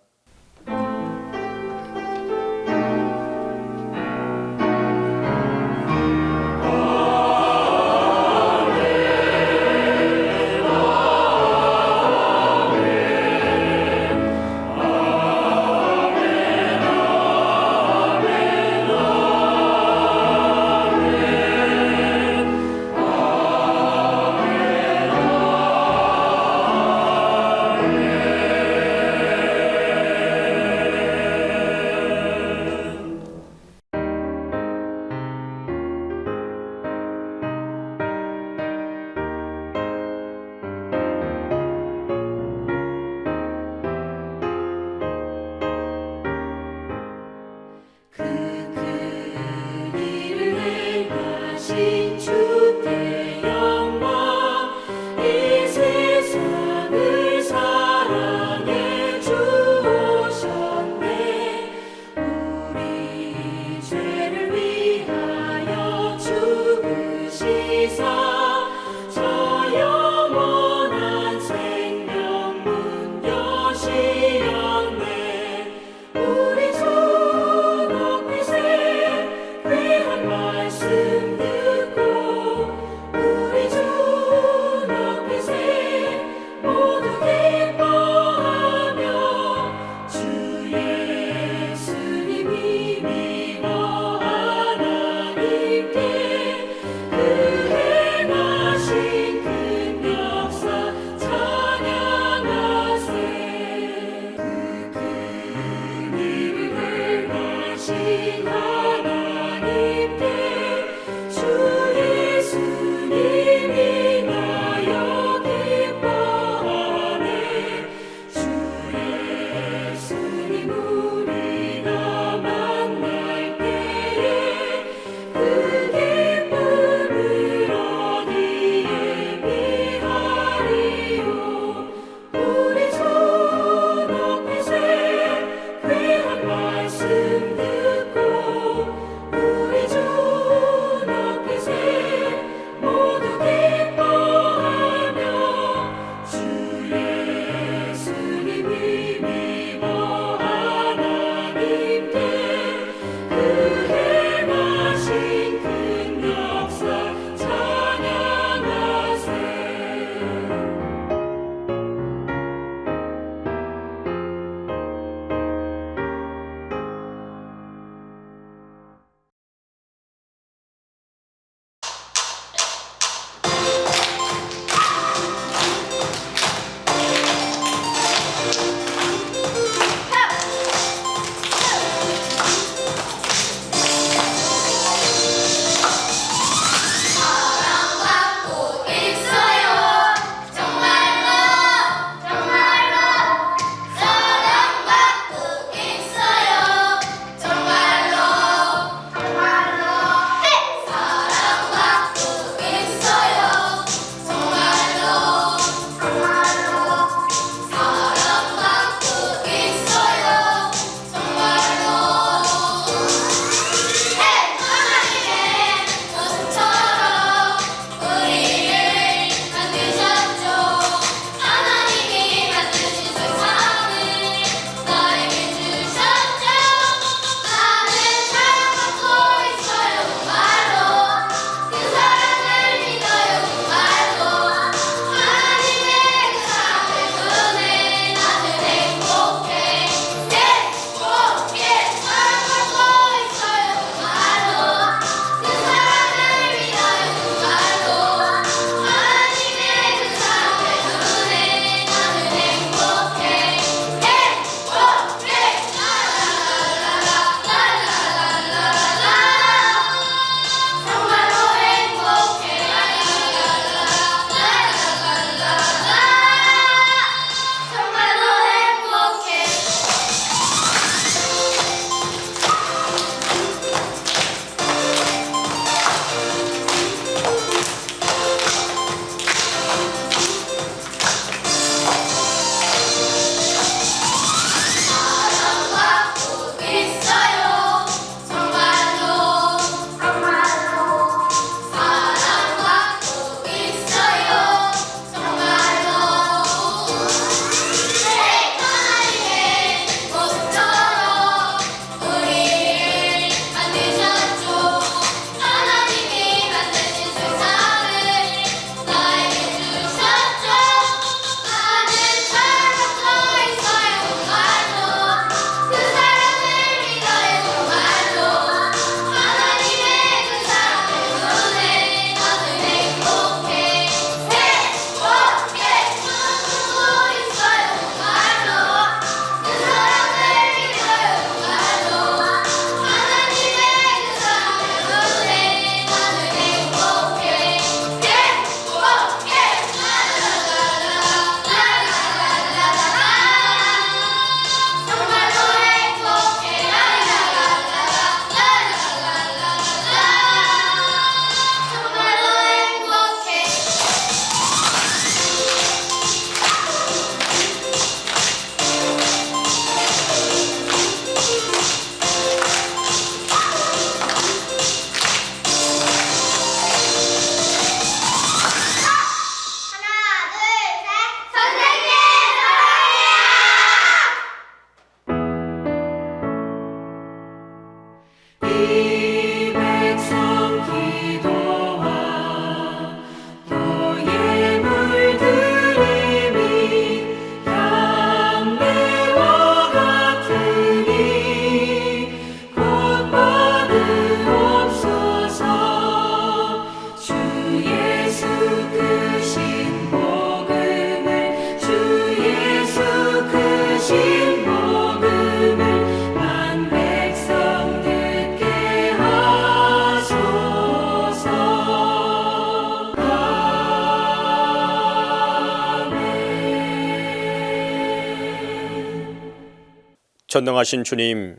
전능하신 주님,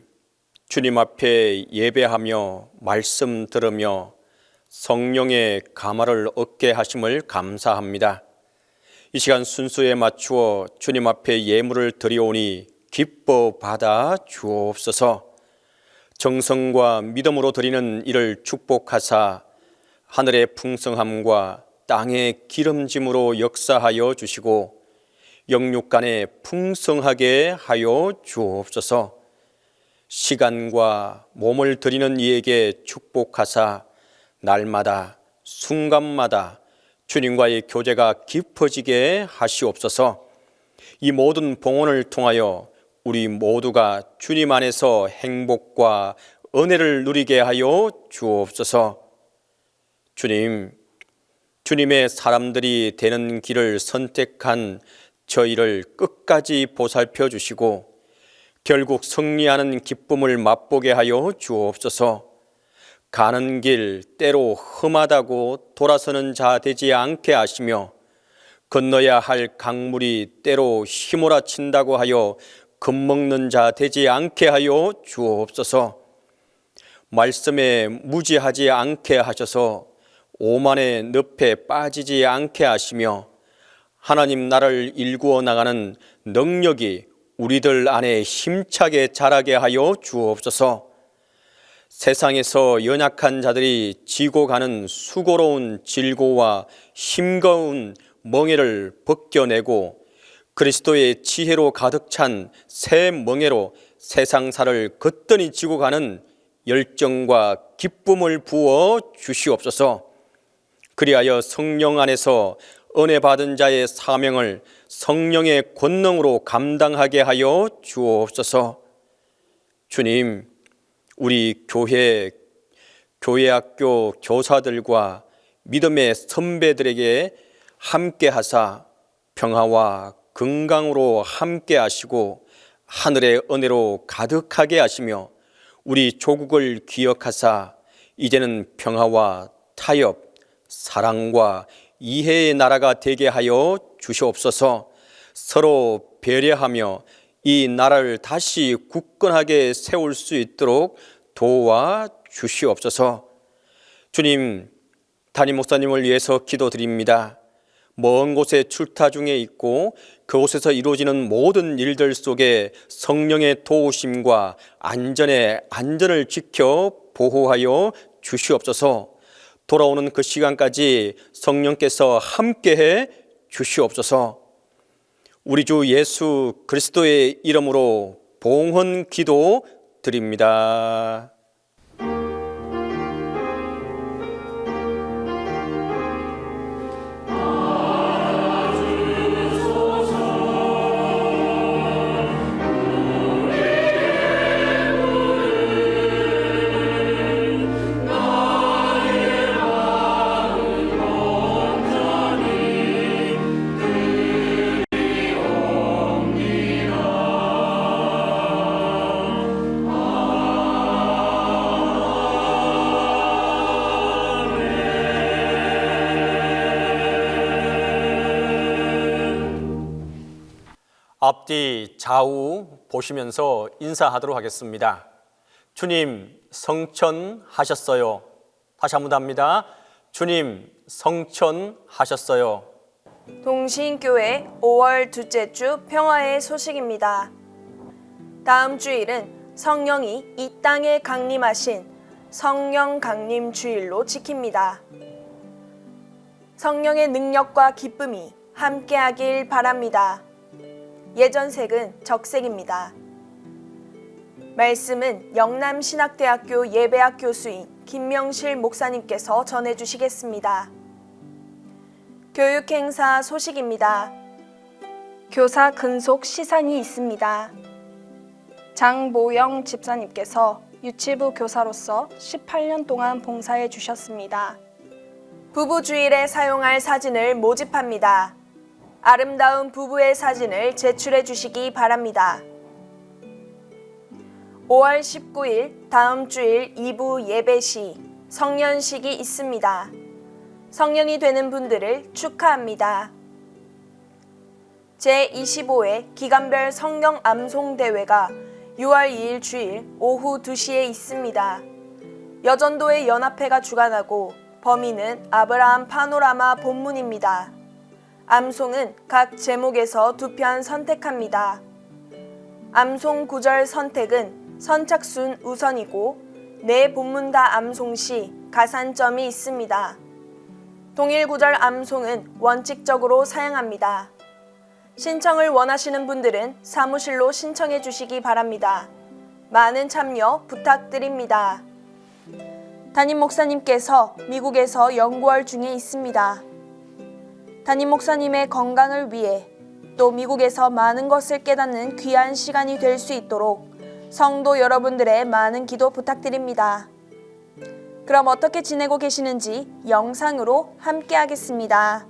주님 앞에 예배하며 말씀 들으며 성령의 감화를 얻게 하심을 감사합니다. 이 시간 순서에 맞추어 주님 앞에 예물을 드리오니 기뻐 받아 주옵소서. 정성과 믿음으로 드리는 이를 축복하사 하늘의 풍성함과 땅의 기름짐으로 역사하여 주시고 영육간에 풍성하게 하여 주옵소서. 시간과 몸을 드리는 이에게 축복하사 날마다 순간마다 주님과의 교제가 깊어지게 하시옵소서. 이 모든 봉헌을 통하여 우리 모두가 주님 안에서 행복과 은혜를 누리게 하여 주옵소서. 주님, 주님의 사람들이 되는 길을 선택한 저희를 끝까지 보살펴 주시고 결국 승리하는 기쁨을 맛보게 하여 주옵소서. 가는 길 때로 험하다고 돌아서는 자 되지 않게 하시며 건너야 할 강물이 때로 휘몰아친다고 하여 겁먹는 자 되지 않게 하여 주옵소서. 말씀에 무지하지 않게 하셔서 오만의 늪에 빠지지 않게 하시며 하나님 나라를 일구어 나가는 능력이 우리들 안에 힘차게 자라게 하여 주옵소서. 세상에서 연약한 자들이 지고 가는 수고로운 질고와 힘겨운 멍에를 벗겨내고 그리스도의 지혜로 가득 찬 새 멍에로 세상사를 거뜬히 지고 가는 열정과 기쁨을 부어 주시옵소서. 그리하여 성령 안에서 은혜 받은 자의 사명을 성령의 권능으로 감당하게 하여 주옵소서. 주님, 우리 교회학교 교사들과 믿음의 선배들에게 함께 하사 평화와 건강으로 함께 하시고 하늘의 은혜로 가득하게 하시며 우리 조국을 기억하사 이제는 평화와 타협, 사랑과 이해의 나라가 되게 하여 주시옵소서. 서로 배려하며 이 나라를 다시 굳건하게 세울 수 있도록 도와 주시옵소서. 주님, 담임 목사님을 위해서 기도드립니다. 먼 곳에 출타 중에 있고 그곳에서 이루어지는 모든 일들 속에 성령의 도우심과 안전을 지켜 보호하여 주시옵소서. 돌아오는 그 시간까지 성령께서 함께해 주시옵소서. 우리 주 예수 그리스도의 이름으로 봉헌 기도 드립니다. 앞뒤 좌우 보시면서 인사하도록 하겠습니다. 주님 성천하셨어요. 다시 한번 합니다. 주님 성천하셨어요. 동신교회 5월 둘째 주 평화의 소식입니다. 다음 주일은 성령이 이 땅에 강림하신 성령 강림 주일로 지킵니다. 성령의 능력과 기쁨이 함께하길 바랍니다. 예전색은 적색입니다. 말씀은 영남신학대학교 예배학 교수인 김명실 목사님께서 전해주시겠습니다. 교육행사 소식입니다. 교사 근속 시상이 있습니다. 장보영 집사님께서 유치부 교사로서 18년 동안 봉사해 주셨습니다. 부부주일에 사용할 사진을 모집합니다. 아름다운 부부의 사진을 제출해 주시기 바랍니다. 5월 19일 다음 주일 2부 예배 시 성년식이 있습니다. 성년이 되는 분들을 축하합니다. 제25회 기간별 성경 암송대회가 6월 2일 주일 오후 2시에 있습니다. 여전도의 연합회가 주관하고 범위는 아브라함 파노라마 본문입니다. 암송은 각 제목에서 2편 선택합니다. 암송 구절 선택은 선착순 우선이고 네 본문 다 암송 시 가산점이 있습니다. 동일 구절 암송은 원칙적으로 사용합니다. 신청을 원하시는 분들은 사무실로 신청해 주시기 바랍니다. 많은 참여 부탁드립니다. 담임 목사님께서 미국에서 연구월 중에 있습니다. 담임 목사님의 건강을 위해 또 미국에서 많은 것을 깨닫는 귀한 시간이 될 수 있도록 성도 여러분들의 많은 기도 부탁드립니다. 그럼 어떻게 지내고 계시는지 영상으로 함께 하겠습니다.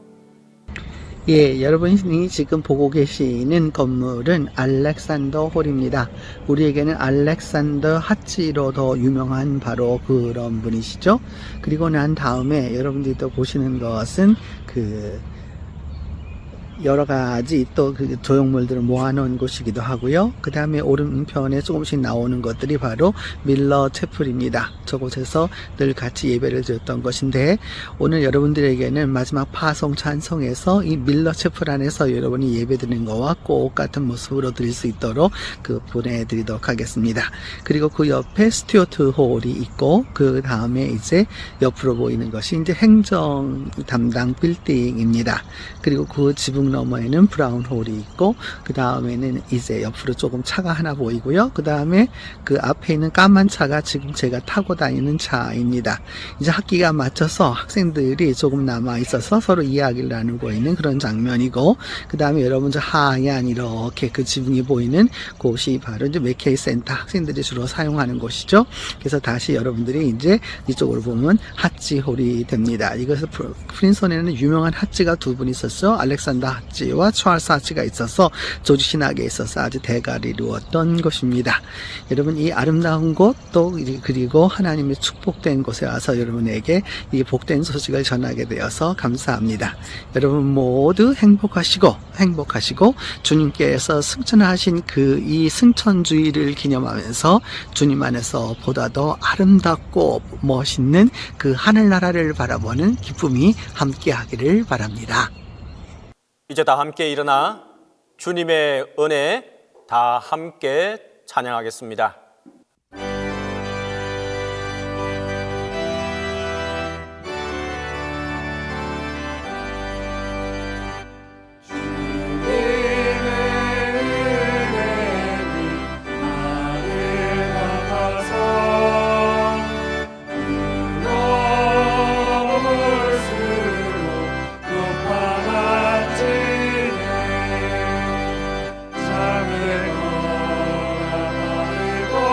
예, 여러분이 지금 보고 계시는 건물은 알렉산더 홀입니다. 우리에게는 알렉산더 하치로 더 유명한 바로 그런 분이시죠. 그리고 난 다음에 여러분들이 또 보시는 것은 여러 가지 또 그 조형물들을 모아놓은 곳이기도 하고요. 그 다음에 오른편에 조금씩 나오는 것들이 바로 밀러 채플입니다. 저곳에서 늘 같이 예배를 드렸던 것인데 오늘 여러분들에게는 마지막 파송 찬송에서 이 밀러 채플 안에서 여러분이 예배 드리는 것과 꼭 같은 모습으로 드릴 수 있도록 보내드리도록 하겠습니다. 그리고 그 옆에 스튜어트 홀이 있고 그 다음에 이제 옆으로 보이는 것이 이제 행정 담당 빌딩입니다. 그리고 그 지붕 너머에는 브라운 홀이 있고 그 다음에는 이제 옆으로 조금 차가 하나 보이고요. 그 다음에 그 앞에 있는 까만 차가 지금 제가 타고 다니는 차입니다. 이제 학기가 맞춰서 학생들이 조금 남아 있어서 서로 이야기를 나누고 있는 그런 장면이고 그 다음에 여러분 저 하얀 이렇게 그 지붕이 보이는 곳이 바로 이제 맥케이 센터 학생들이 주로 사용하는 곳이죠. 그래서 다시 여러분들이 이제 이쪽으로 보면 하치 홀이 됩니다. 이것은 프린스턴에는 유명한 하치가 두 분 있었죠. 알렉산더 하치와 찰스 하치가 있어서 조지 신학에 있어서 아주 대가를 이루었던 곳입니다. 여러분 이 아름다운 곳 또 그리고 하나님의 축복된 곳에 와서 여러분에게 이 복된 소식을 전하게 되어서 감사합니다. 여러분 모두 행복하시고 주님께서 승천하신 이 승천주의를 기념하면서 주님 안에서 보다 더 아름답고 멋있는 그 하늘나라를 바라보는 기쁨이 함께하기를 바랍니다. 이제 다 함께 일어나 주님의 은혜 다 함께 찬양하겠습니다. 작은 너라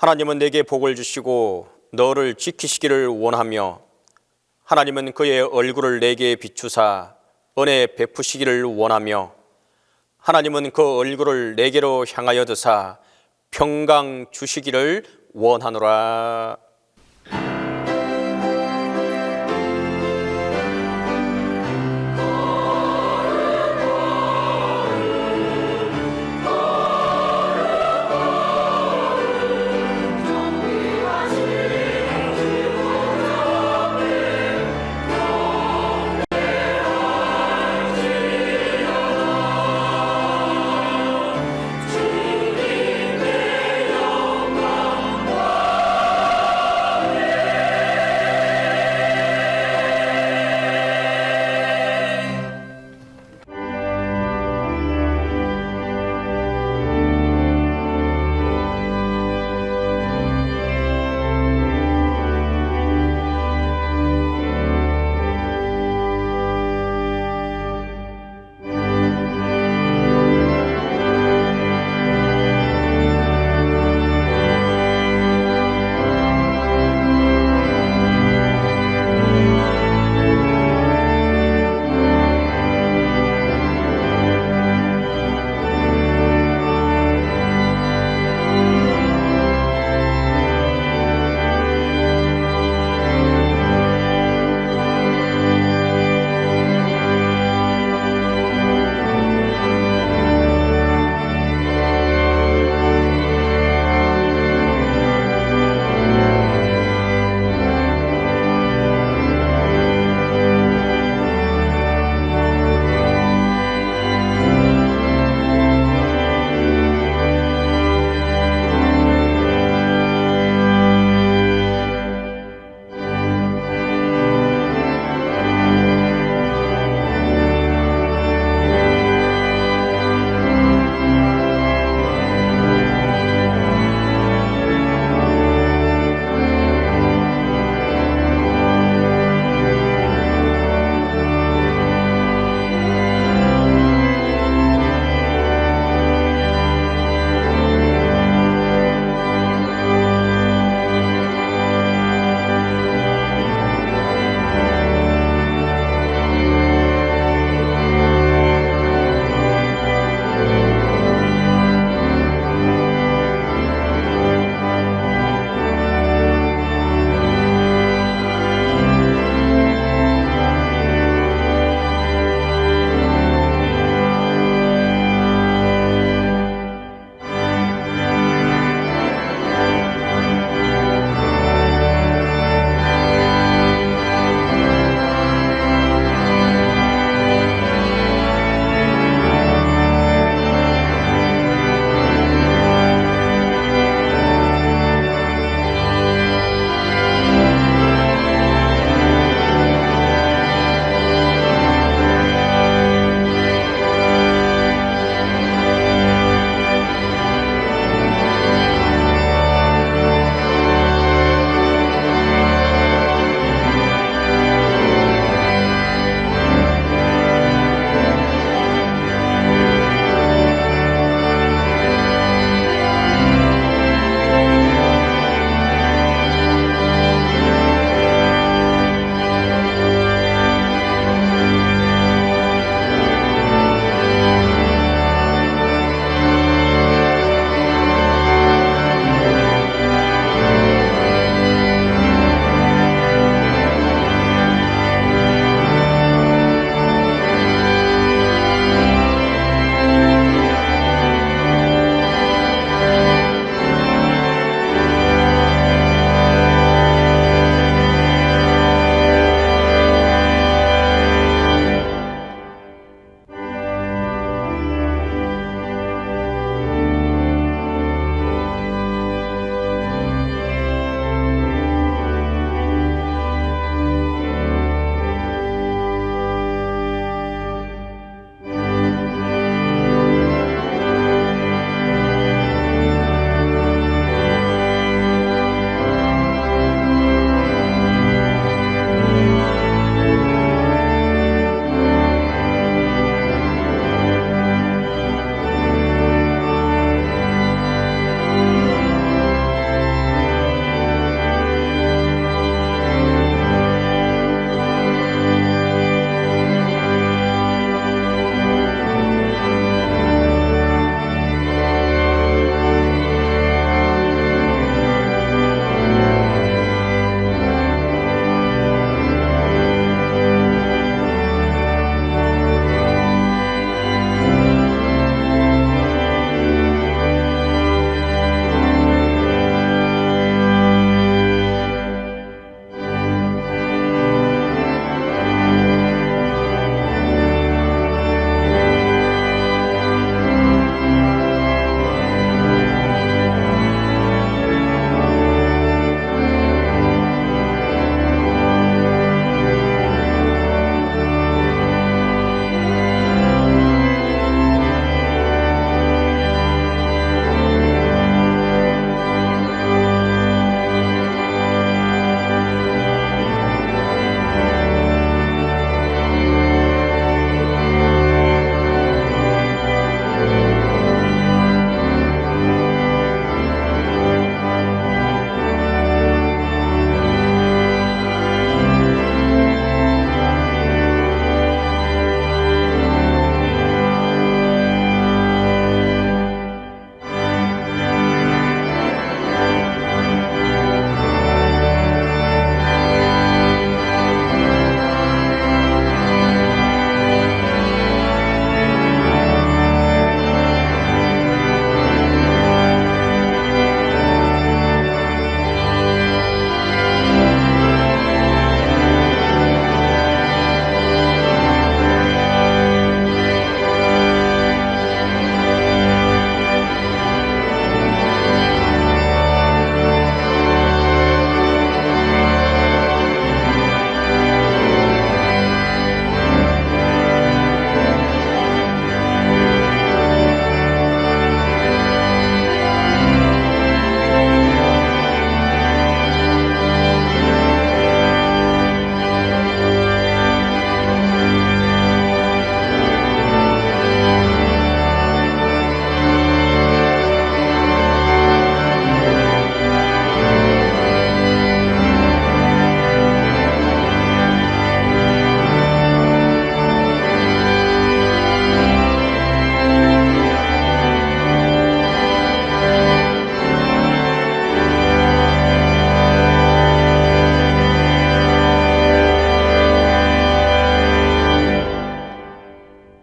하나님은 내게 복을 주시고 너를 지키시기를 원하며 하나님은 그의 얼굴을 내게 비추사 은혜 베푸시기를 원하며 하나님은 그 얼굴을 내게로 향하여 드사 평강 주시기를 원하노라.